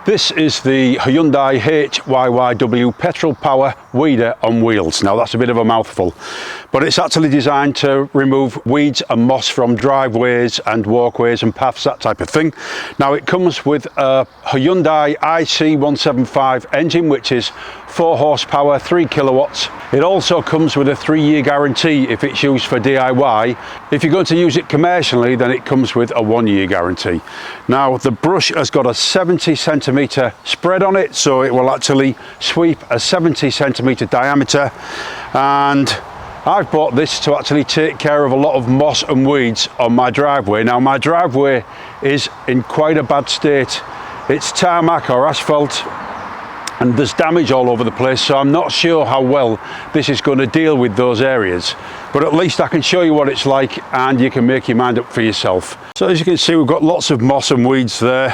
This is the Hyundai HYYW Petrol Power weeder on wheels. Now that's a bit of a mouthful, but it's actually designed to remove weeds and moss from driveways and walkways and paths, that type of thing. Now it comes with a Hyundai HYYW70 engine, which is 4 horsepower, 3 kilowatts. It also comes with a 3-year guarantee if it's used for DIY. If you're going to use it commercially, then it comes with a 1-year guarantee. Now the brush has got a 70 centimetre spread on it, so it will actually sweep a 70 centimetre diameter, and I've bought this to actually take care of a lot of moss and weeds on my driveway. Now my driveway is in quite a bad state. It's tarmac or asphalt, and there's damage all over the place, so I'm not sure how well this is going to deal with those areas, but at least I can show you what it's like and you can make your mind up for yourself. So as you can see, we've got lots of moss and weeds there,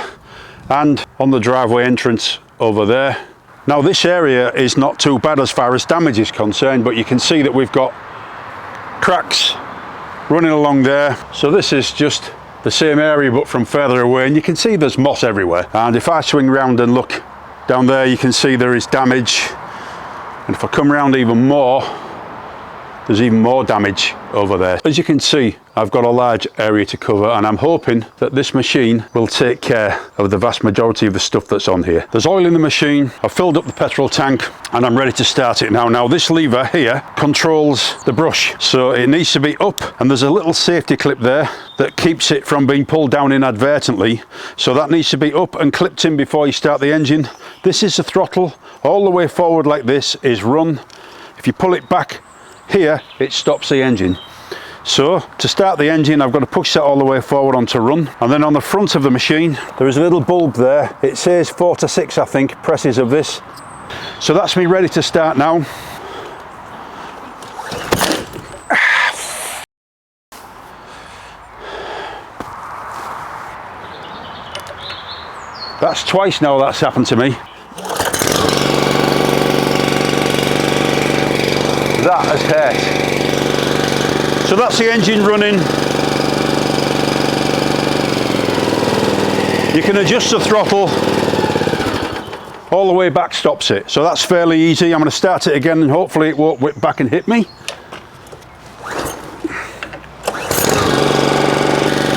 and on the driveway entrance over there. Now this area is not too bad as far as damage is concerned, but you can see that we've got cracks running along there. So this is just the same area but from further away, and you can see there's moss everywhere. And if I swing round and look down there, you can see there is damage, and if I come around even more, there's even more damage over there. As you can see, I've got a large area to cover, and I'm hoping that this machine will take care of the vast majority of the stuff that's on here. There's oil in the machine, I've filled up the petrol tank, and I'm ready to start it now. Now this lever here controls the brush, so it needs to be up, and there's a little safety clip there that keeps it from being pulled down inadvertently, so that needs to be up and clipped in before you start the engine. This is the throttle. All the way forward like this is run. If you pull it back here, it stops the engine. So to start the engine, I've got to push that all the way forward onto run, and then on the front of the machine there is a little bulb there. It says 4 to 6, I think, presses of this. So that's me ready to start now. That's twice now that's happened to me. That has hurt. So that's the engine running. You can adjust the throttle. All the way back stops it. So that's fairly easy. I'm going to start it again and hopefully it won't whip back and hit me.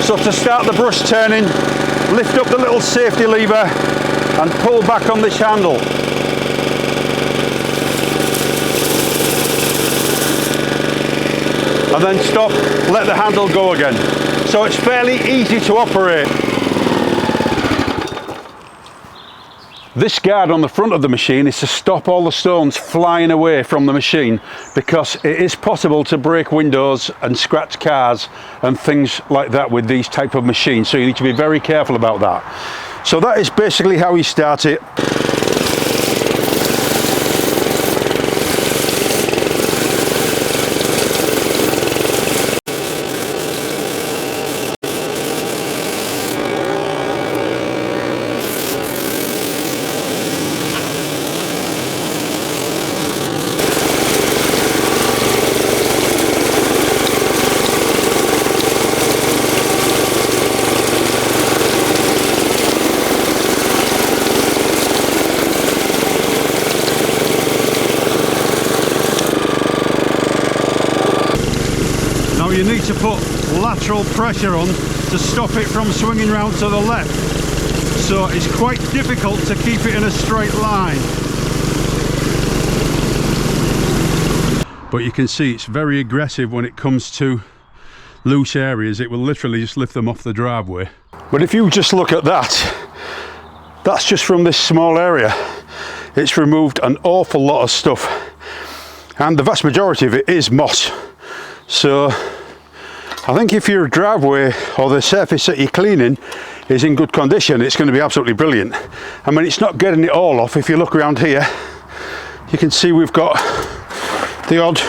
So to start the brush turning, lift up the little safety lever and pull back on this handle. And then stop, let the handle go again. So it's fairly easy to operate. This guard on the front of the machine is to stop all the stones flying away from the machine, because it is possible to break windows and scratch cars and things like that with these type of machines, so you need to be very careful about that. So that is basically how you start it. You need to put lateral pressure on to stop it from swinging round to the left, so it's quite difficult to keep it in a straight line. But you can see it's very aggressive when it comes to loose areas. It will literally just lift them off the driveway. But if you just look at that, that's just from this small area. It's removed an awful lot of stuff, and the vast majority of it is moss. So I think if your driveway or the surface that you're cleaning is in good condition, it's going to be absolutely brilliant. I mean, it's not getting it all off. If you look around here, you can see we've got the odd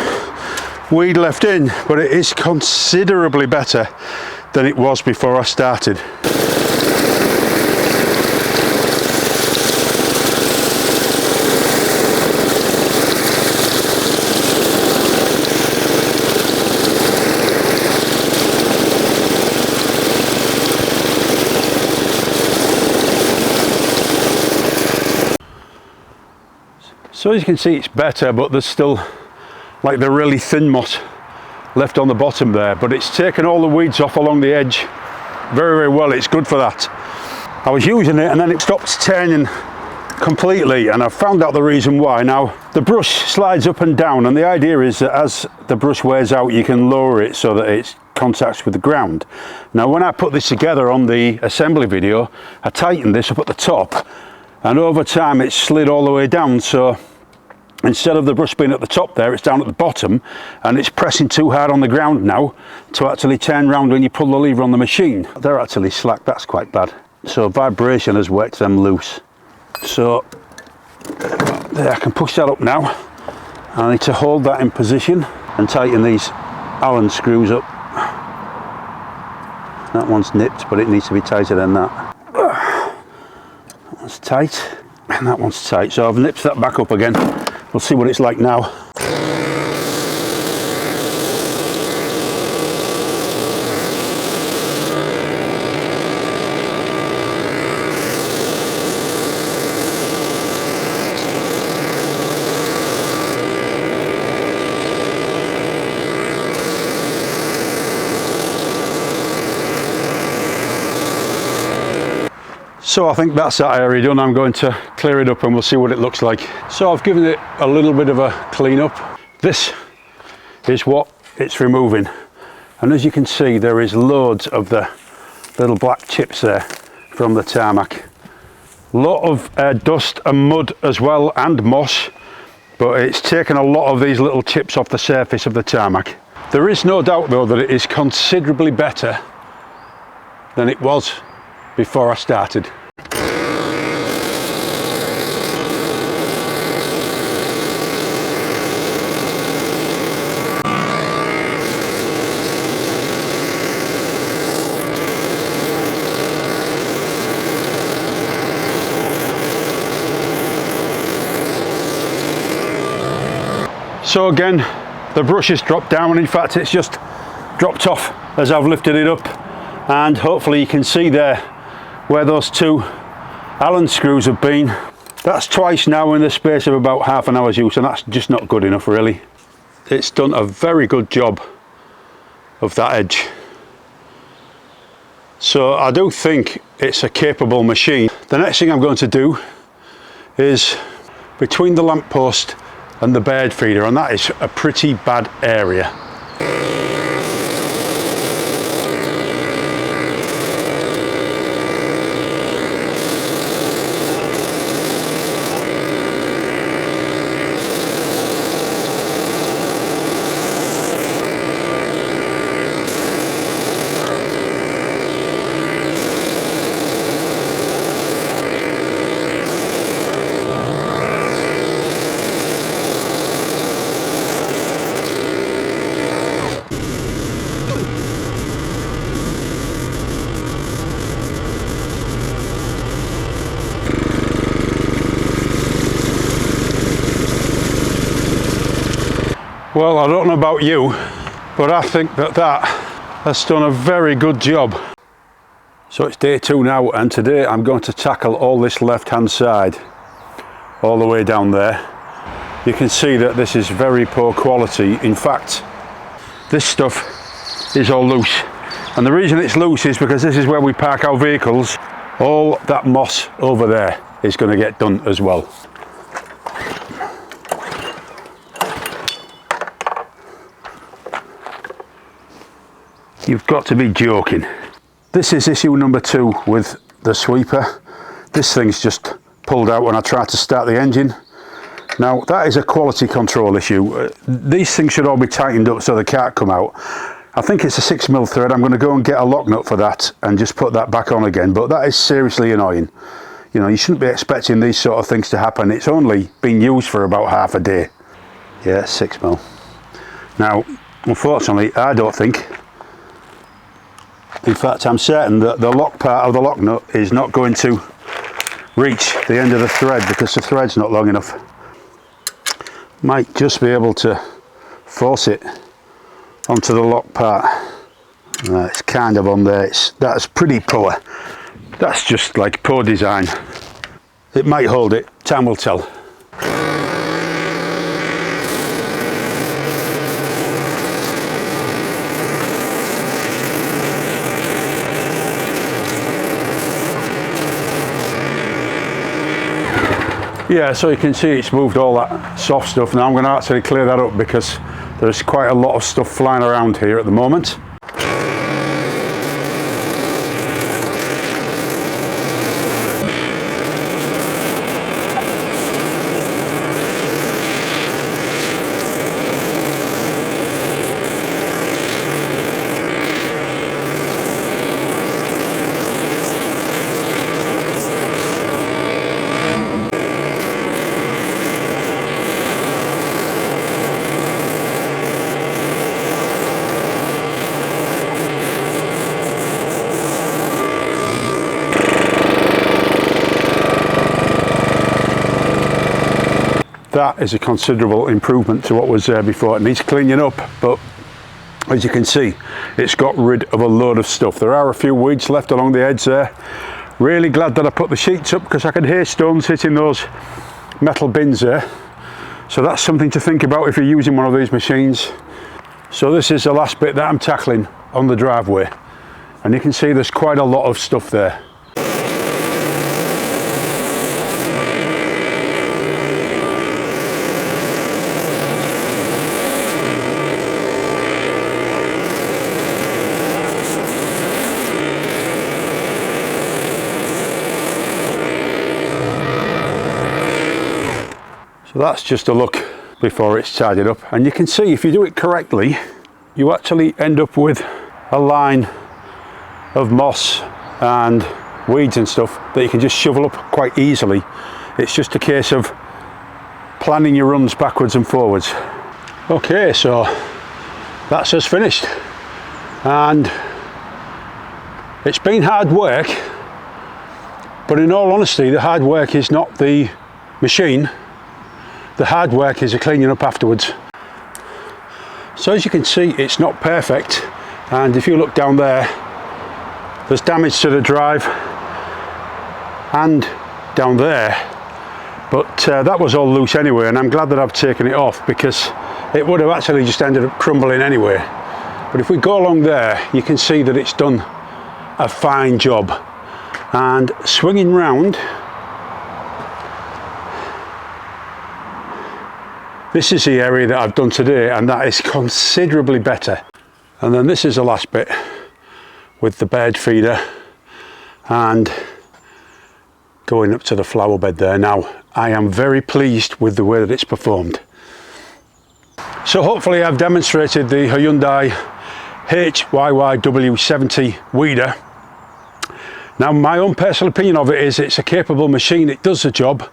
weed left in, but it is considerably better than it was before I started. So as you can see, it's better, but there's still like the really thin moss left on the bottom there, but it's taken all the weeds off along the edge very, very well. It's good for that. I was using it and then it stopped turning completely, and I found out the reason why. Now the brush slides up and down, and the idea is that as the brush wears out you can lower it so that it contacts with the ground. Now when I put this together on the assembly video, I tightened this up at the top, and over time it slid all the way down, so instead of the brush being at the top there, it's down at the bottom, and it's pressing too hard on the ground now to actually turn round when you pull the lever on the machine. They're actually slack, that's quite bad. So vibration has worked them loose. So there, I can push that up now. I need to hold that in position and tighten these Allen screws up. That one's nipped, but it needs to be tighter than that. That one's tight, and that one's tight. So I've nipped that back up again. We'll see what it's like now. So I think that's that area done. I'm going to clear it up and we'll see what it looks like. So I've given it a little bit of a clean up. This is what it's removing, and as you can see there is loads of the little black chips there from the tarmac. A lot of dust and mud as well, and moss, but it's taken a lot of these little chips off the surface of the tarmac. There is no doubt though that it is considerably better than it was before I started. So again, the brush has dropped down, and in fact it's just dropped off as I've lifted it up, and hopefully you can see there where those two Allen screws have been. That's twice now in the space of about half an hour's use, and that's just not good enough really. It's done a very good job of that edge. So I do think it's a capable machine. The next thing I'm going to do is between the lamppost and the bird feeder, and that is a pretty bad area. Well, I don't know about you, but I think that has done a very good job. So it's day 2 now, and today I'm going to tackle all this left hand side all the way down there. You can see that this is very poor quality. In fact, this stuff is all loose, and the reason it's loose is because this is where we park our vehicles. All that moss over there is going to get done as well. You've got to be joking. This is issue number 2 with the sweeper. This thing's just pulled out when I tried to start the engine. Now that is a quality control issue. These things should all be tightened up so they can't come out. I think it's a 6mm thread. I'm going to go and get a lock nut for that and just put that back on again, but that is seriously annoying. You know, you shouldn't be expecting these sort of things to happen. It's only been used for about half a day. Yeah, 6mm. Now, unfortunately, I don't think, in fact I'm certain that the lock part of the lock nut is not going to reach the end of the thread because the thread's not long enough. Might just be able to force it onto the lock part. It's kind of on there. That's pretty poor. That's just like poor design. It might hold it, time will tell. Yeah, so you can see it's moved all that soft stuff. Now I'm going to actually clear that up because there's quite a lot of stuff flying around here at the moment. That is a considerable improvement to what was there before. It needs cleaning up, but as you can see, it's got rid of a load of stuff. There are a few weeds left along the edge there. Really glad that I put the sheets up because I could hear stones hitting those metal bins there. So that's something to think about if you're using one of these machines. So this is the last bit that I'm tackling on the driveway. And you can see there's quite a lot of stuff there. So that's just a look before it's tidied up, and you can see if you do it correctly you actually end up with a line of moss and weeds and stuff that you can just shovel up quite easily. It's just a case of planning your runs backwards and forwards. Okay, so that's us finished, and it's been hard work, but in all honesty the hard work is not the machine. The hard work is the cleaning up afterwards. So as you can see, it's not perfect, and if you look down there, there's damage to the drive and down there, but that was all loose anyway, and I'm glad that I've taken it off because it would have actually just ended up crumbling anyway. But if we go along there, you can see that it's done a fine job. And swinging round, this is the area that I've done today, and that is considerably better. And then this is the last bit with the bird feeder and going up to the flower bed there. Now I am very pleased with the way that it's performed. So hopefully I've demonstrated the Hyundai HYYW70 weeder. Now my own personal opinion of it is it's a capable machine, it does the job.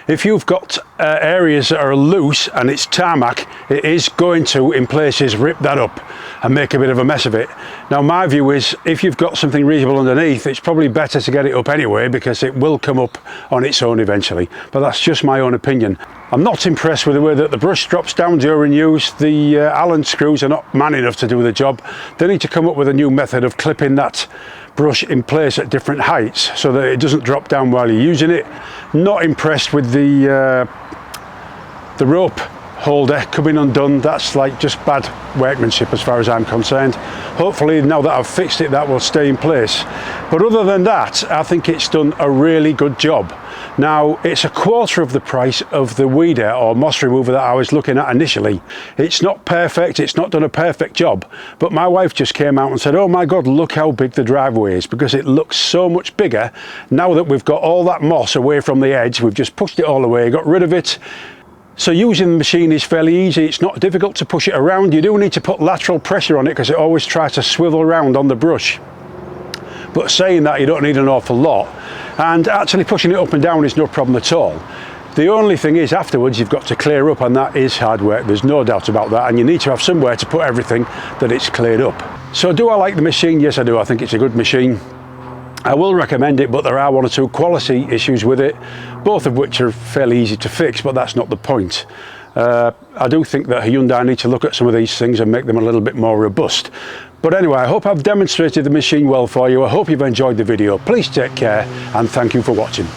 If you've got areas that are loose and it's tarmac, it is going to, in places, rip that up and make a bit of a mess of it. Now my view is if you've got something reasonable underneath, it's probably better to get it up anyway because it will come up on its own eventually. But that's just my own opinion. I'm not impressed with the way that the brush drops down during use. The Allen screws are not man enough to do the job. They need to come up with a new method of clipping that brush in place at different heights so that it doesn't drop down while you're using it. Not impressed with the rope holder coming undone. That's like just bad workmanship as far as I'm concerned. Hopefully now that I've fixed it, that will stay in place. But other than that, I think it's done a really good job. Now it's a quarter of the price of the weeder or moss remover that I was looking at initially. It's not perfect, it's not done a perfect job, but my wife just came out and said, oh my god, look how big the driveway is, because it looks so much bigger now that we've got all that moss away from the edge. We've just pushed it all away, got rid of it. So using the machine is fairly easy. It's not difficult to push it around. You do need to put lateral pressure on it because it always tries to swivel around on the brush. But saying that, you don't need an awful lot, and actually pushing it up and down is no problem at all. The only thing is afterwards you've got to clear up, and that is hard work, there's no doubt about that, and you need to have somewhere to put everything that it's cleared up. So do I like the machine? Yes I do. I think it's a good machine. I will recommend it, but there are one or two quality issues with it, both of which are fairly easy to fix, but that's not the point. I do think that Hyundai need to look at some of these things and make them a little bit more robust. But anyway, I hope I've demonstrated the machine well for you. I hope you've enjoyed the video. Please take care, and thank you for watching.